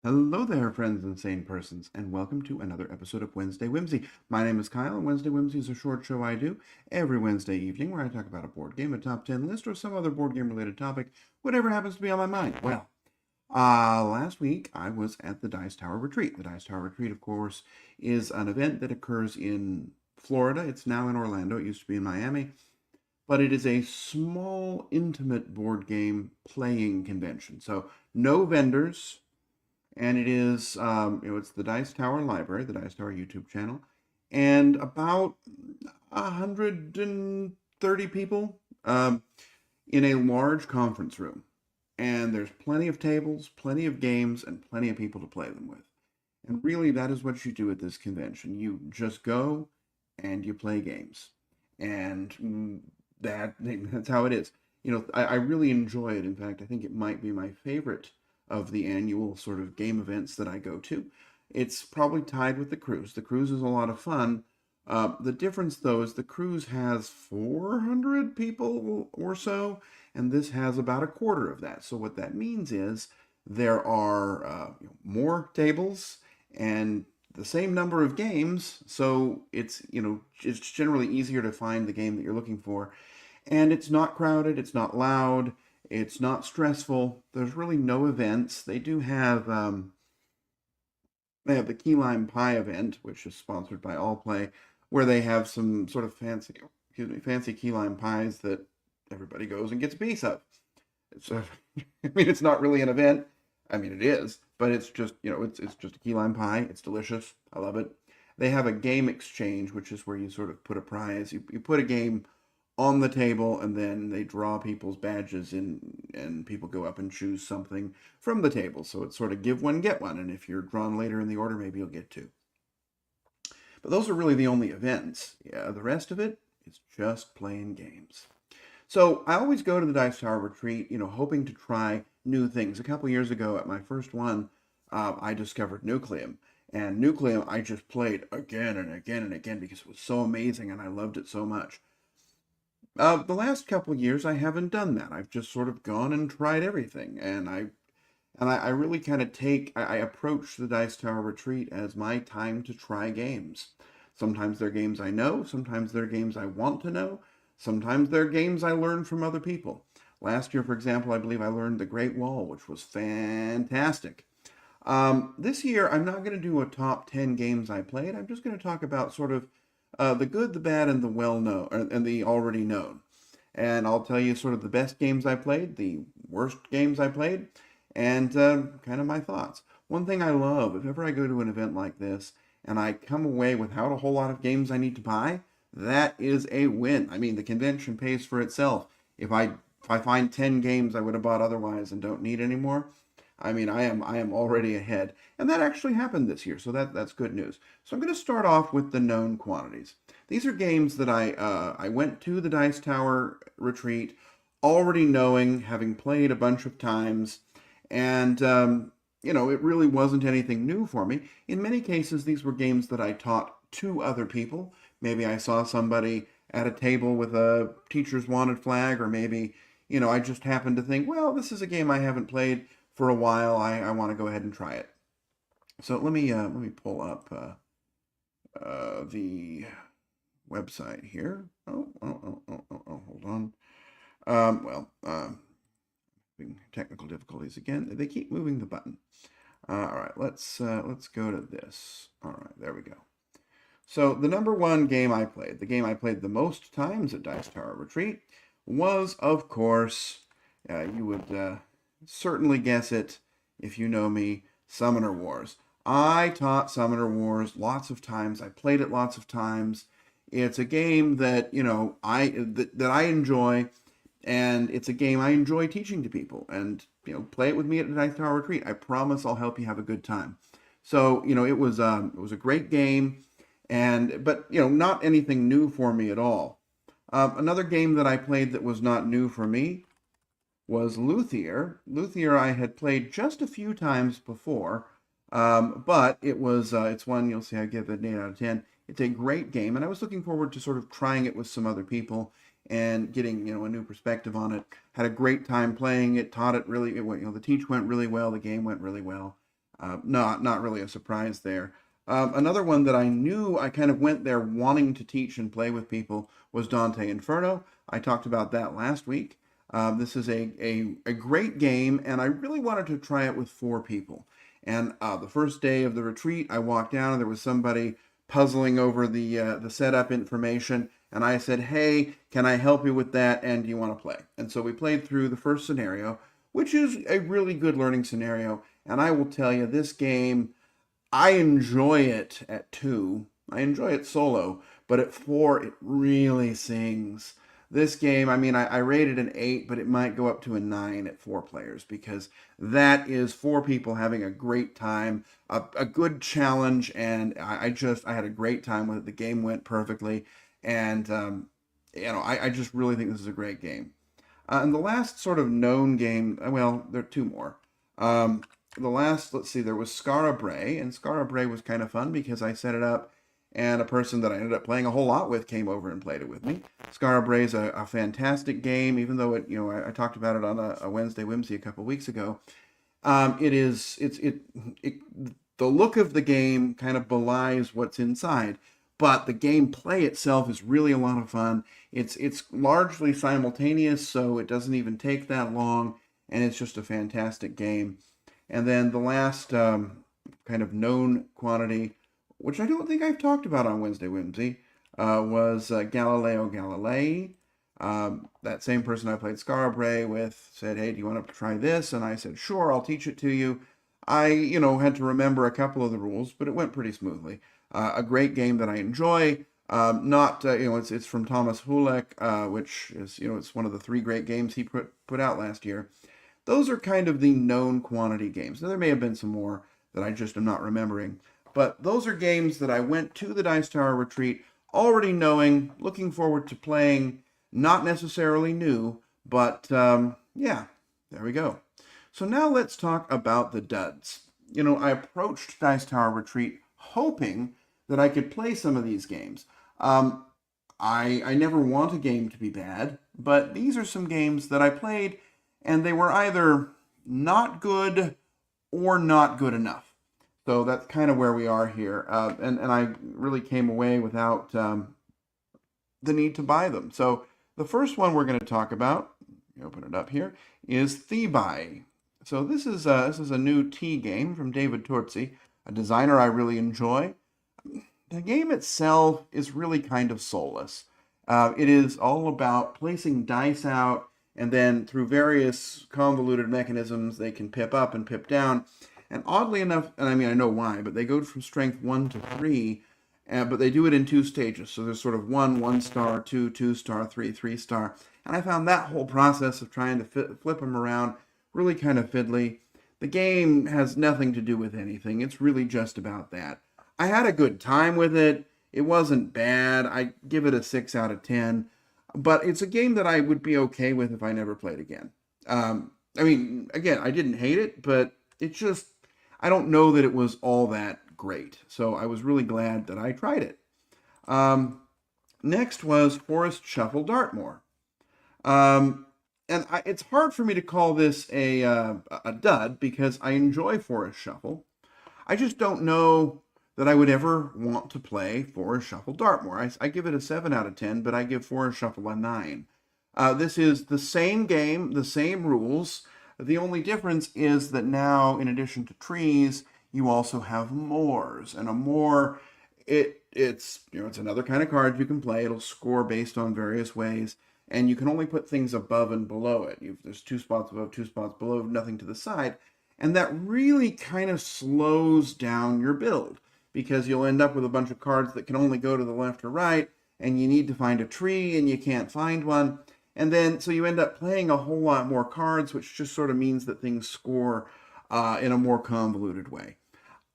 Hello there, friends and sane persons, and welcome to another episode of Wednesday Whimsy. My name is Kyle, and Wednesday Whimsy is a short show I do every Wednesday evening where I talk about a board game, a top 10 list, or some other board game related topic, whatever happens to be on my mind. Last week I was at the Dice Tower Retreat. The Dice Tower Retreat, of course, is an event that occurs in Florida. It's now in Orlando. It used to be in Miami, but it is a small, intimate board game playing convention. So no vendors, and it is it's the Dice Tower Library, the Dice Tower YouTube channel, and about 130 people in a large conference room. And there's plenty of tables, plenty of games, and plenty of people to play them with. And really, that is what you do at this convention. You just go and you play games, and that's how it is. I really enjoy it. In fact, I think it might be my favorite of the annual sort of game events that I go to. It's probably tied with the cruise. The cruise is a lot of fun. The difference, though, is the cruise has 400 people or so, and this has about a quarter of that. So what that means is there are more tables and the same number of games. So it's generally easier to find the game that you're looking for, and it's not crowded. It's not loud. It's not stressful. There's really no events. They have the key lime pie event, which is sponsored by All Play, where they have some sort of fancy key lime pies that everybody goes and gets a piece of. It's I mean, it's not really an event. I mean, it is, but it's just it's just a key lime pie. It's delicious. I love it. They have a game exchange, which is where you sort of put a prize. You put a game on the table, and then they draw people's badges in, and people go up and choose something from the table. So it's sort of give one, get one. And if you're drawn later in the order, maybe you'll get two. But those are really the only events. Yeah, the rest of it is just playing games. So I always go to the Dice Tower Retreat, hoping to try new things. A couple years ago at my first one, I discovered Nucleum. And Nucleum I just played again and again and again because it was so amazing and I loved it so much. The last couple of years, I haven't done that. I've just sort of gone and tried everything, and I really kind of I approach the Dice Tower Retreat as my time to try games. Sometimes they're games I know, sometimes they're games I want to know, sometimes they're games I learn from other people. Last year, for example, I believe I learned The Great Wall, which was fantastic. This year, I'm not going to do a top 10 games I played. I'm just going to talk about sort of the good, the bad, and the well-known, and the already known. And I'll tell you sort of the best games I played, the worst games I played, and kind of my thoughts. One thing I love, if ever I go to an event like this and I come away without a whole lot of games I need to buy, that is a win. I mean, the convention pays for itself. If I find 10 games I would have bought otherwise and don't need anymore, I mean, I am already ahead, and that actually happened this year, so that's good news. So I'm going to start off with the known quantities. These are games that I went to the Dice Tower Retreat already knowing, having played a bunch of times, and it really wasn't anything new for me. In many cases, these were games that I taught to other people. Maybe I saw somebody at a table with a teacher's wanted flag, or maybe I just happened to think, well, this is a game I haven't played for a while. I want to go ahead and try it. So let me pull up the website here. Hold on. Technical difficulties again. They keep moving the button. All right, let's go to this. All right, there we go. So the number one game I played, the game I played the most times at Dice Tower Retreat, was, of course, you would certainly guess it if you know me, Summoner Wars. I taught Summoner Wars lots of times. I played it lots of times. It's a game that that I enjoy, and it's a game I enjoy teaching to people. And play it with me at the Dice Tower Retreat. I promise I'll help you have a good time. So it was a great game, but not anything new for me at all. Another game that I played that was not new for me was Luthier. Luthier I had played just a few times before, but it's one you'll see I give it an 8 out of 10. It's a great game, and I was looking forward to sort of trying it with some other people and getting a new perspective on it. Had a great time playing it. Taught it really. The teach went really well. The game went really well. Not really a surprise there. Another one that I knew I kind of went there wanting to teach and play with people was Dante Inferno. I talked about that last week. This is a great game, and I really wanted to try it with 4 people. And the first day of the retreat, I walked down and there was somebody puzzling over the setup information, and I said, "Hey, can I help you with that? And do you want to play?" And so we played through the first scenario, which is a really good learning scenario. And I will tell you, this game, I enjoy it at 2. I enjoy it solo, but at 4, it really sings. This game, I mean, I rated an 8, but it might go up to a 9 at 4 players because that is 4 people having a great time, a good challenge, and I had a great time with it. The game went perfectly, and I just really think this is a great game. And the last sort of known game, well, there are 2 more. The last, let's see, there was Skara Brae, and Skara Brae was kind of fun because I set it up, and a person that I ended up playing a whole lot with came over and played it with me. Skara Brae is a fantastic game, even though I talked about it on a Wednesday Whimsy a couple weeks ago. The look of the game kind of belies what's inside, but the gameplay itself is really a lot of fun. It's largely simultaneous, so it doesn't even take that long, and it's just a fantastic game. And then the last kind of known quantity, which I don't think I've talked about on Wednesday Whimsy, was Galileo Galilei. That same person I played Skara Brae with said, "Hey, do you want to try this?" And I said, "Sure, I'll teach it to you." I, had to remember a couple of the rules, but it went pretty smoothly. A great game that I enjoy. It's from Thomas Hulek, which is, it's one of the 3 great games he put out last year. Those are kind of the known quantity games. Now, there may have been some more that I just am not remembering. But those are games that I went to the Dice Tower retreat already knowing, looking forward to playing, not necessarily new, but yeah, there we go. So now let's talk about the duds. I approached Dice Tower retreat hoping that I could play some of these games. I never want a game to be bad, but these are some games that I played, and they were either not good or not good enough. So that's kind of where we are here. And I really came away without the need to buy them. So the first one we're going to talk about, open it up here, is Thebai. So this is a new tea game from David Torzi, a designer I really enjoy. The game itself is really kind of soulless. It is all about placing dice out, and then through various convoluted mechanisms, they can pip up and pip down. And oddly enough, and I mean, I know why, but they go from strength 1 to 3, but they do it in 2 stages. So there's sort of 1 star, 2 star, 3 star. And I found that whole process of trying to flip them around really kind of fiddly. The game has nothing to do with anything. It's really just about that. I had a good time with it. It wasn't bad. I give it a 6 out of 10. But it's a game that I would be okay with if I never played again. I mean, again, I didn't hate it, but it's just, I don't know that it was all that great. So I was really glad that I tried it. Next was Forest Shuffle Dartmoor. It's hard for me to call this a dud because I enjoy Forest Shuffle. I just don't know that I would ever want to play Forest Shuffle Dartmoor. I give it a 7 out of 10, but I give Forest Shuffle a 9. This is the same game, the same rules. The only difference is that now, in addition to trees, you also have moors. And a moor, it's another kind of card you can play. It'll score based on various ways. And you can only put things above and below it. There's 2 spots above, 2 spots below, nothing to the side. And that really kind of slows down your build, because you'll end up with a bunch of cards that can only go to the left or right, and you need to find a tree, and you can't find one. And then, so you end up playing a whole lot more cards, which just sort of means that things score in a more convoluted way.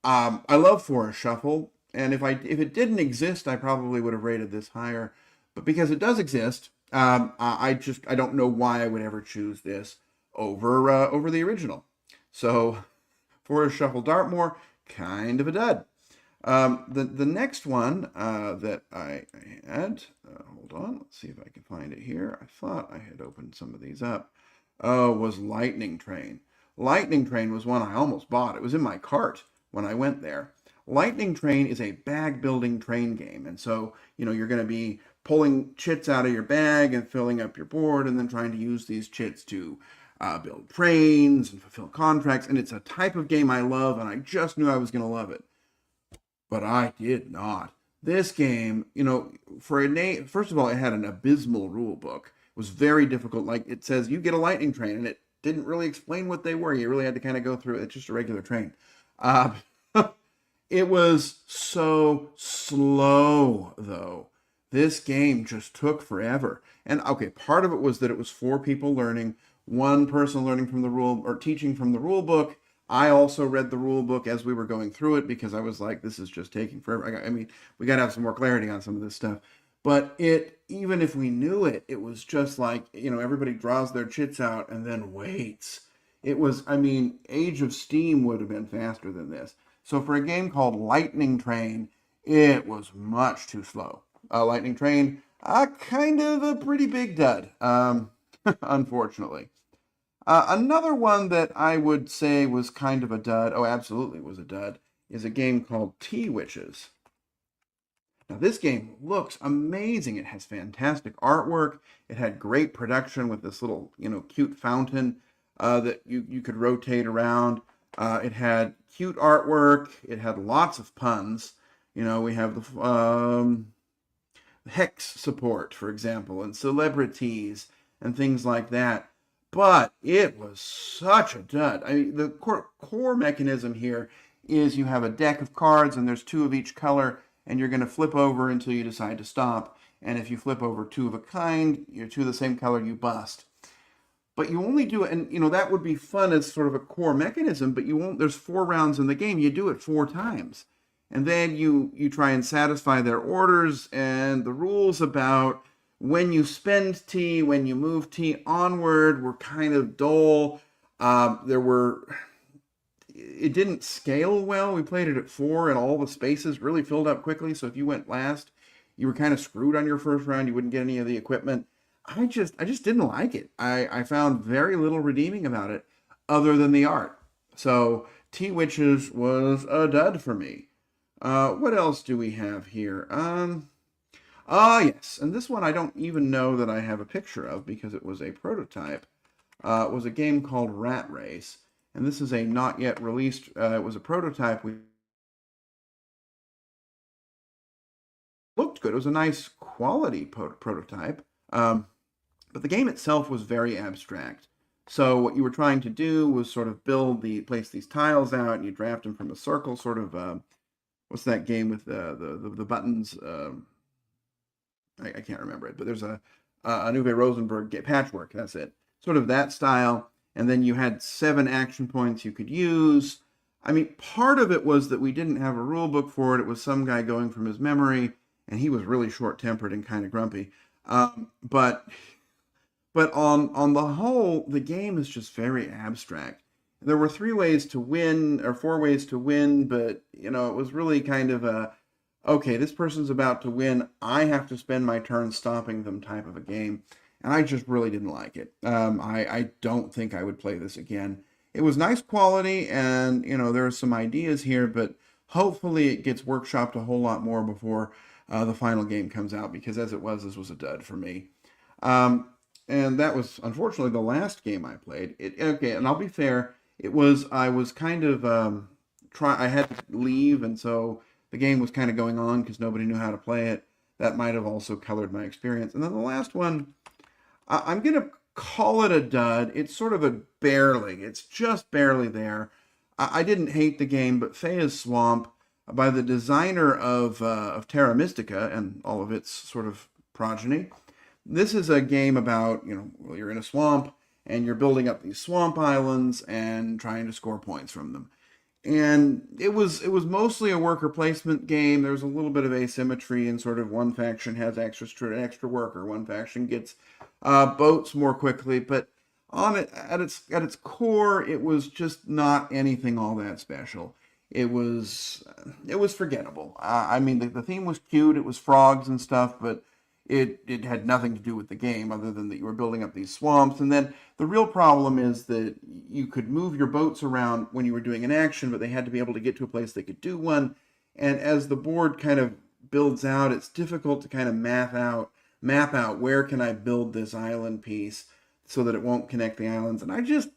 I love Forest Shuffle, and if it didn't exist, I probably would have rated this higher. But because it does exist, I don't know why I would ever choose this over the original. So, Forest Shuffle Dartmoor, kind of a dud. The next one that I had, hold on, let's see if I can find it here. I thought I had opened some of these up, was Lightning Train. Lightning Train was one I almost bought. It was in my cart when I went there. Lightning Train is a bag building train game. And so, you're going to be pulling chits out of your bag and filling up your board and then trying to use these chits to build trains and fulfill contracts. And it's a type of game I love, and I just knew I was going to love it. But I did not. This game, for a name, first of all, it had an abysmal rule book. It was very difficult. Like it says, you get a lightning train, and it didn't really explain what they were. You really had to kind of go through it. It's just a regular train. It was so slow, though. This game just took forever. And okay, part of it was that it was 4 people learning, one person learning from the rule or teaching from the rule book. I also read the rule book as we were going through it because I was like, this is just taking forever. I mean, we got to have some more clarity on some of this stuff. But even if we knew it, it was just like, everybody draws their chits out and then waits. It was, Age of Steam would have been faster than this. So for a game called Lightning Train, it was much too slow. Lightning Train, kind of a pretty big dud, unfortunately. Another one that I would say was kind of a dud, absolutely was a dud, is a game called Tea Witches. Now, this game looks amazing. It has fantastic artwork. It had great production with this little, cute fountain that you could rotate around. It had cute artwork. It had lots of puns. We have the hex support, for example, and celebrities and things like that. But it was such a dud. The core mechanism here is you have a deck of cards and there's 2 of each color, and you're going to flip over until you decide to stop. And if you flip over 2 of a kind, you're 2 of the same color, you bust. But you only do it, and that would be fun as sort of a core mechanism, but you won't, there's 4 rounds in the game, you do it 4 times. And then you try and satisfy their orders, and the rules about when you spend tea, when you move tea onward were kind of dull. It didn't scale well. We played it at 4, and all the spaces really filled up quickly, so if you went last, you were kind of screwed on your first round. You wouldn't get any of the equipment. I just didn't like it. I found very little redeeming about it other than the art. So Tea Witches was a dud for me. What else do we have here? Yes, and this one I don't even know that I have a picture of because it was a prototype. It was a game called Rat Race, and this is a not yet released, it was a prototype. We looked good. It was a nice quality prototype. But the game itself was very abstract. So what you were trying to do was sort of place these tiles out, and you draft them from a circle, sort of, what's that game with the buttons? I can't remember it, but there's a Uwe Rosenberg Patchwork, that's it. Sort of that style, and then you had 7 action points you could use. Part of it was that we didn't have a rule book for it. It was some guy going from his memory, and he was really short-tempered and kind of grumpy. But on the whole, the game is just very abstract. There were 3 ways to win, or 4 ways to win, but, it was really kind of okay, this person's about to win, I have to spend my turn stopping them type of a game. And I just really didn't like it. I don't think I would play this again. It was nice quality, and, there are some ideas here, but hopefully it gets workshopped a whole lot more before the final game comes out, because as it was, this was a dud for me. And that was, unfortunately, the last game I played. Okay, and I'll be fair, I was kind of, I had to leave, and so the game was kind of going on because nobody knew how to play it. That might have also colored my experience. And then the last one, I'm going to call it a dud. It's sort of a barely. It's just barely there. I didn't hate the game, but Fea's Swamp, by the designer of Terra Mystica and all of its sort of progeny. This is a game about, you're in a swamp and you're building up these swamp islands and trying to score points from them. And it was mostly a worker placement game. There's a little bit of asymmetry in sort of one faction has extra worker, one faction gets boats more quickly, but at its core, it was just not anything all that special. It was forgettable. The theme was cute. It was frogs and stuff, but it had nothing to do with the game other than that you were building up these swamps. And then the real problem is that you could move your boats around when you were doing an action, but they had to be able to get to a place they could do one. And as the board kind of builds out, it's difficult to kind of map out where can I build this island piece so that it won't connect the islands. And I just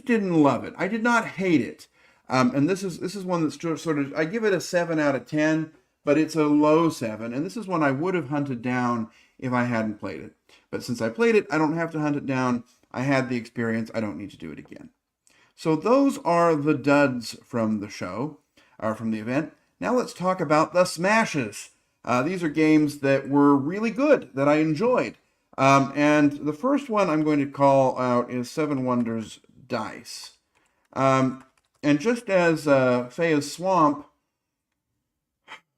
didn't love it. I did not hate it. And this is one that's sort of, I give it a 7 out of 10, but it's a low 7. And this is one I would have hunted down if I hadn't played it. But since I played it, I don't have to hunt it down. I had the experience. I don't need to do it again. So those are the duds from the show, or from the event. Now let's talk about the smashes. These are games that were really good, that I enjoyed. And the first one I'm going to call out is Seven Wonders Dice. And just as Fea's Swamp,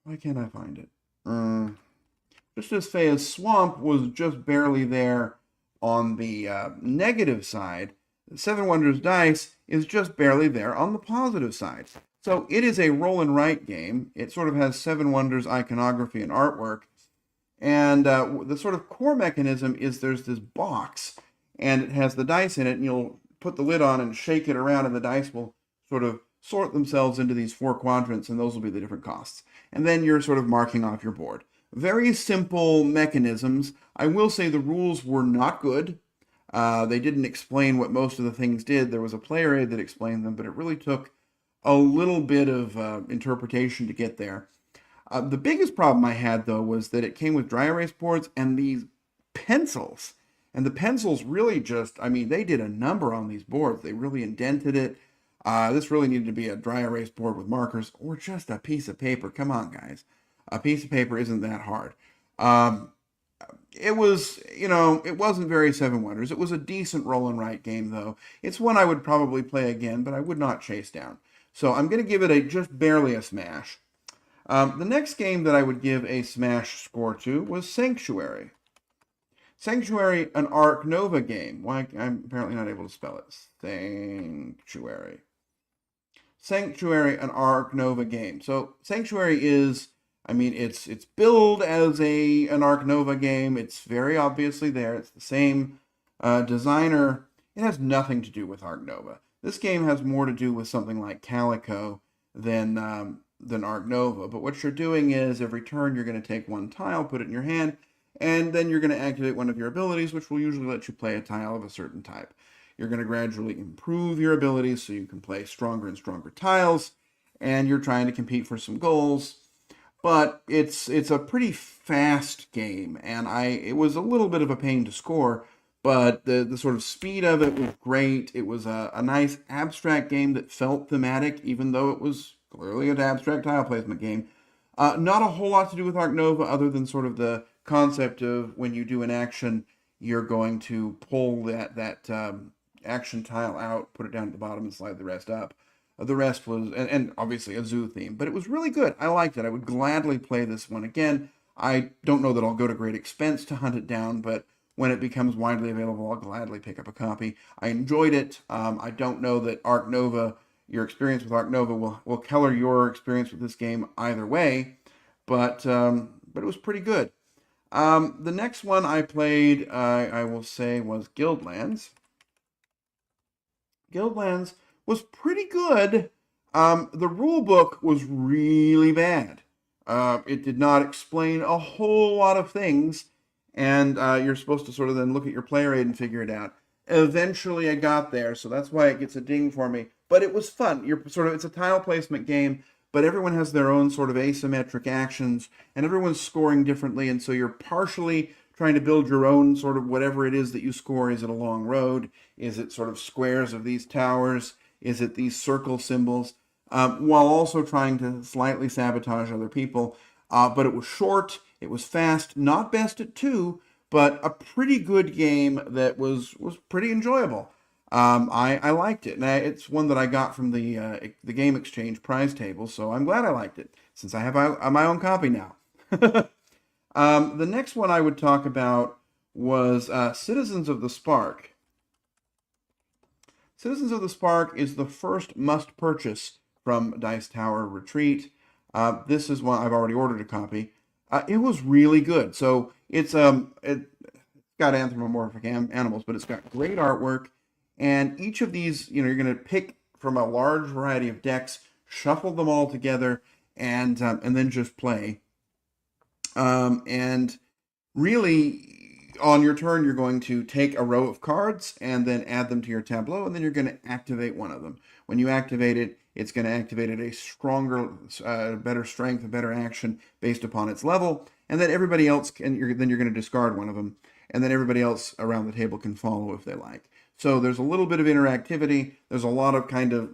why can't I find it? Just as Fea's Swamp was just barely there on the negative side, Seven Wonders Dice is just barely there on the positive side. So it is a roll and write game. It sort of has Seven Wonders iconography and artwork. And the sort of core mechanism is there's this box, and it has the dice in it, and you'll put the lid on and shake it around, and the dice will sort of sort themselves into these 4 quadrants, and those will be the different costs. And then you're sort of marking off your board. Very simple mechanisms. I will say the rules were not good. They didn't explain what most of the things did. There was a player aid that explained them, but it really took a little bit of interpretation to get there. The biggest problem I had, though, was that it came with dry erase boards and these pencils. And the pencils really just, I mean, they did a number on these boards. They really indented it. This really needed to be a dry erase board with markers or just a piece of paper. Come on, guys. A piece of paper isn't that hard. It was, it wasn't very Seven Wonders. It was a decent roll and write game, though. It's one I would probably play again, but I would not chase down. So I'm going to give it just barely a smash. The next game that I would give a smash score to was Sanctuary. Sanctuary, an Arc Nova game. Why, I'm apparently not able to spell it. Sanctuary. Sanctuary, an Arc Nova game. So Sanctuary is, I mean, it's billed as an Arc Nova game. It's very obviously there. It's the same designer. It has nothing to do with Arc Nova. This game has more to do with something like Calico than Arc Nova. But what you're doing is every turn you're going to take one tile, put it in your hand, and then you're going to activate one of your abilities, which will usually let you play a tile of a certain type. You're going to gradually improve your abilities so you can play stronger and stronger tiles, and you're trying to compete for some goals. But it's a pretty fast game, and it was a little bit of a pain to score, but the sort of speed of it was great. It was a nice abstract game that felt thematic, even though it was clearly an abstract tile placement game. Not a whole lot to do with Arc Nova other than sort of the concept of when you do an action, you're going to pull that action tile out, put it down at the bottom, and slide the rest up. The rest was, and obviously a zoo theme, but it was really good. I liked it. I would gladly play this one again. I don't know that I'll go to great expense to hunt it down, but when it becomes widely available, I'll gladly pick up a copy. I enjoyed it. I don't know that Arc Nova, your experience with Arc Nova will color your experience with this game either way, but it was pretty good. The next one I played, I will say, was Guildlands. Guildlands was pretty good. The rule book was really bad. It did not explain a whole lot of things, and you're supposed to sort of then look at your player aid and figure it out. Eventually I got there, so that's why it gets a ding for me. But it was fun. It's a tile placement game, but everyone has their own sort of asymmetric actions, and everyone's scoring differently, and so you're partially trying to build your own sort of whatever it is that you score. Is it a long road? Is it sort of squares of these towers? Is it these circle symbols? While also trying to slightly sabotage other people. But it was short, it was fast, not best at 2, but a pretty good game that was pretty enjoyable. I liked it, and it's one that I got from the Game Exchange prize table, so I'm glad I liked it, since I have my own copy now. The next one I would talk about was Citizens of the Spark. Citizens of the Spark is the first must-purchase from Dice Tower Retreat. This is one I've already ordered a copy. It was really good. So it's got anthropomorphic animals, but it's got great artwork. And each of these, you're going to pick from a large variety of decks, shuffle them all together, and then just play. And really, on your turn, you're going to take a row of cards and then add them to your tableau, and then you're going to activate one of them. When you activate it, it's going to activate at a stronger, better strength, a better action based upon its level, and then everybody else then you're going to discard one of them, and then everybody else around the table can follow if they like. So there's a little bit of interactivity. There's a lot of kind of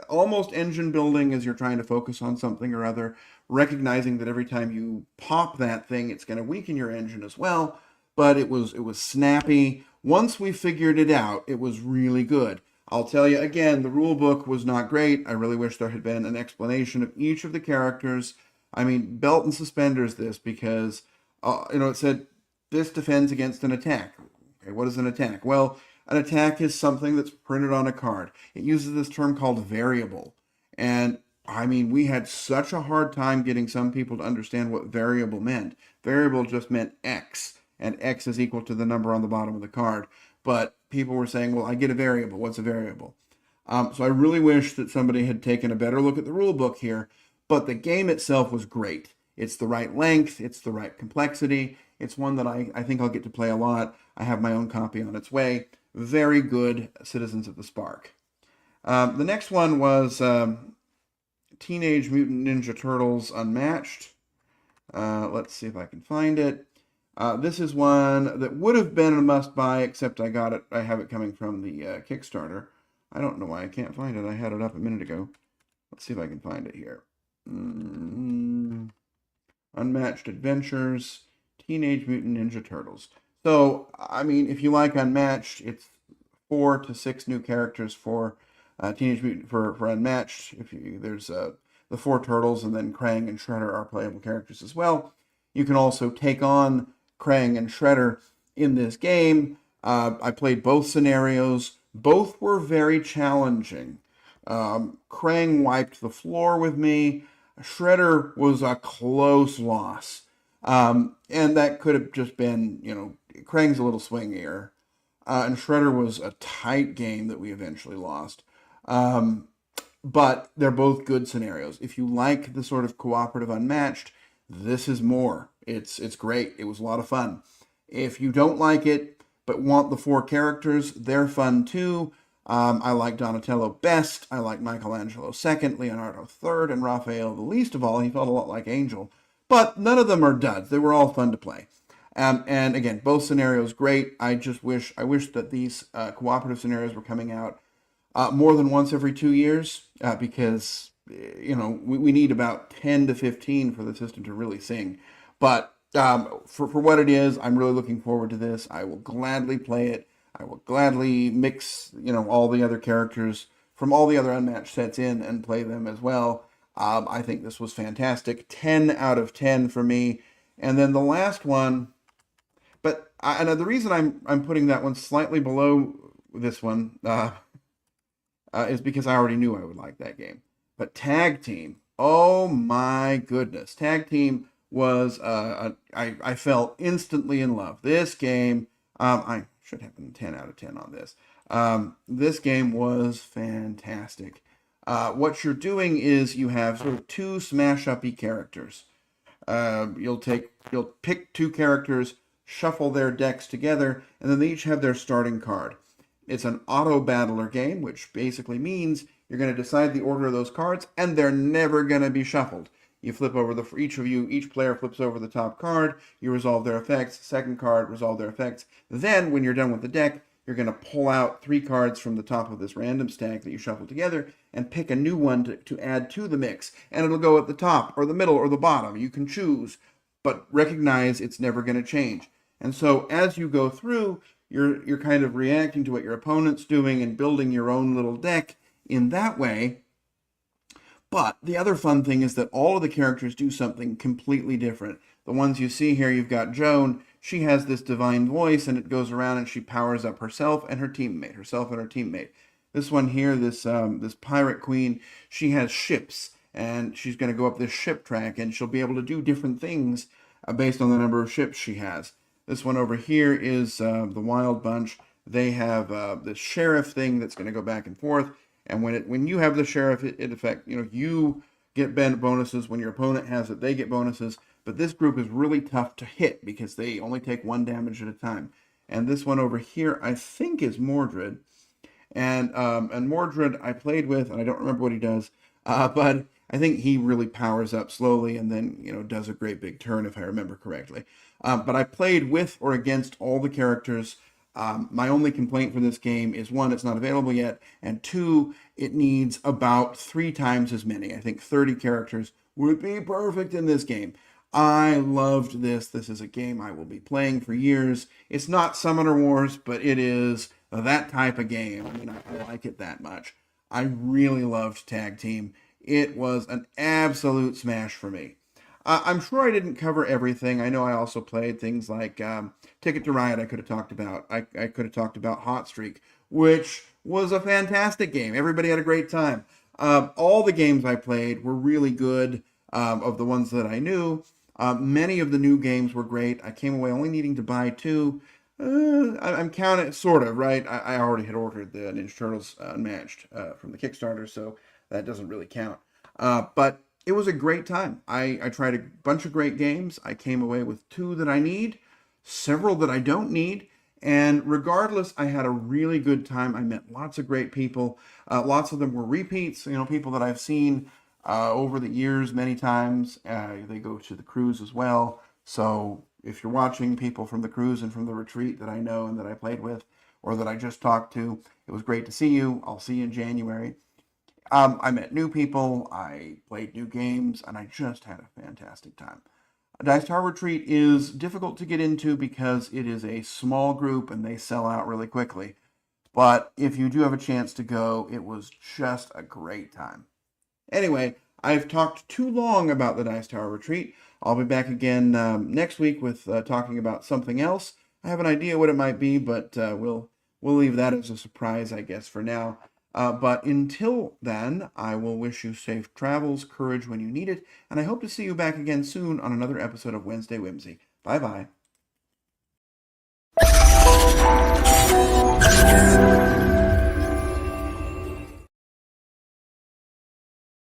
almost engine building as you're trying to focus on something or other, recognizing that every time you pop that thing, it's going to weaken your engine as well. But it was snappy. Once we figured it out, it was really good. I'll tell you again, the rule book was not great. I really wish there had been an explanation of each of the characters. I mean, belt and suspenders this, because it said this defends against an attack. Okay, what is an attack? Well, an attack is something that's printed on a card. It uses this term called variable. And I mean, we had such a hard time getting some people to understand what variable meant. Variable just meant X, and X is equal to the number on the bottom of the card. But people were saying, well, I get a variable. What's a variable? So I really wish that somebody had taken a better look at the rule book here. But the game itself was great. It's the right length. It's the right complexity. It's one that I think I'll get to play a lot. I have my own copy on its way. Very good, Citizens of the Spark. The next one was Teenage Mutant Ninja Turtles Unmatched. Let's see if I can find it. This is one that would have been a must-buy, except I have it coming from the Kickstarter. I don't know why I can't find it. I had it up a minute ago. Let's see if I can find it here. Unmatched Adventures, Teenage Mutant Ninja Turtles. So, I mean, if you like Unmatched, it's 4 to 6 new characters for Teenage Mutant for Unmatched. There's the 4 turtles, and then Krang and Shredder are playable characters as well. You can also take on Krang and Shredder in this game. I played both scenarios. Both were very challenging. Krang wiped the floor with me. Shredder was a close loss. And that could have just been, Krang's a little swingier. And Shredder was a tight game that we eventually lost. But they're both good scenarios. If you like the sort of cooperative Unmatched, this is more. It's great. It was a lot of fun. If you don't like it, but want the 4 characters, they're fun too. I like Donatello best. I like Michelangelo second, Leonardo third, and Raphael the least of all. He felt a lot like Angel. But none of them are duds. They were all fun to play. And again, both scenarios great. I wish that these cooperative scenarios were coming out more than once every 2 years, because we need about 10 to 15 for the system to really sing. But for what it is, I'm really looking forward to this. I will gladly play it. I will gladly mix all the other characters from all the other Unmatched sets in and play them as well. I think this was fantastic. 10 out of 10 for me. And then the last one, but the reason I'm putting that one slightly below this one is because I already knew I would like that game. But Tag Team, oh my goodness. Tag Team was, I fell instantly in love. This game, I should have been 10 out of 10 on this. This game was fantastic. What you're doing is you have sort of 2 smash-uppy characters. You'll pick 2 characters, shuffle their decks together, and then they each have their starting card. It's an auto-battler game, which basically means you're going to decide the order of those cards, and they're never going to be shuffled. You flip over each player flips over the top card, you resolve their effects, second card, resolve their effects. Then, when you're done with the deck, you're going to pull out 3 cards from the top of this random stack that you shuffle together and pick a new one to add to the mix. And it'll go at the top, or the middle, or the bottom. You can choose, but recognize it's never going to change. And so, as you go through, you're kind of reacting to what your opponent's doing and building your own little deck in that way. But the other fun thing is that all of the characters do something completely different. The ones you see here, you've got Joan. She has this divine voice, and it goes around and she powers up herself and her teammate. This one here, this pirate queen, she has ships, and she's going to go up this ship track, and she'll be able to do different things based on the number of ships she has. This one over here is the Wild Bunch. They have this sheriff thing that's going to go back and forth, and when you have the sheriff, it affects, you get bonuses. When your opponent has it, they get bonuses. But this group is really tough to hit because they only take 1 damage at a time. And this one over here, I think, is Mordred. And Mordred I played with, and I don't remember what he does, but I think he really powers up slowly and then, does a great big turn, if I remember correctly. But I played with or against all the characters. My only complaint for this game is, 1, it's not available yet, and 2, it needs about 3 times as many. I think 30 characters would be perfect in this game. I loved this. This is a game I will be playing for years. It's not Summoner Wars, but it is that type of game. I mean, I like it that much. I really loved Tag Team. It was an absolute smash for me. I'm sure I didn't cover everything. I know I also played things like Ticket to Ride I could have talked about. I could have talked about Hot Streak, which was a fantastic game. Everybody had a great time. All the games I played were really good, of the ones that I knew. Many of the new games were great. I came away only needing to buy 2. I'm counting, sort of, right? I already had ordered the Ninja Turtles Unmatched from the Kickstarter, so that doesn't really count. But it was a great time. I tried a bunch of great games. I came away with 2 that I need, several that I don't need, and regardless, I had a really good time. I met lots of great people. Lots of them were repeats, people that I've seen over the years many times. They go to the cruise as well. So if you're watching, people from the cruise and from the retreat that I know and that I played with, or that I just talked to, it was great to see you. I'll see you in January. I met new people, I played new games, and I just had a fantastic time. A Dice Tower Retreat is difficult to get into because it is a small group and they sell out really quickly. But if you do have a chance to go, it was just a great time. Anyway, I've talked too long about the Dice Tower Retreat. I'll be back again next week with talking about something else. I have an idea what it might be, but we'll leave that as a surprise, I guess, for now. But until then, I will wish you safe travels, courage when you need it, and I hope to see you back again soon on another episode of Wednesday Whimsy. Bye-bye.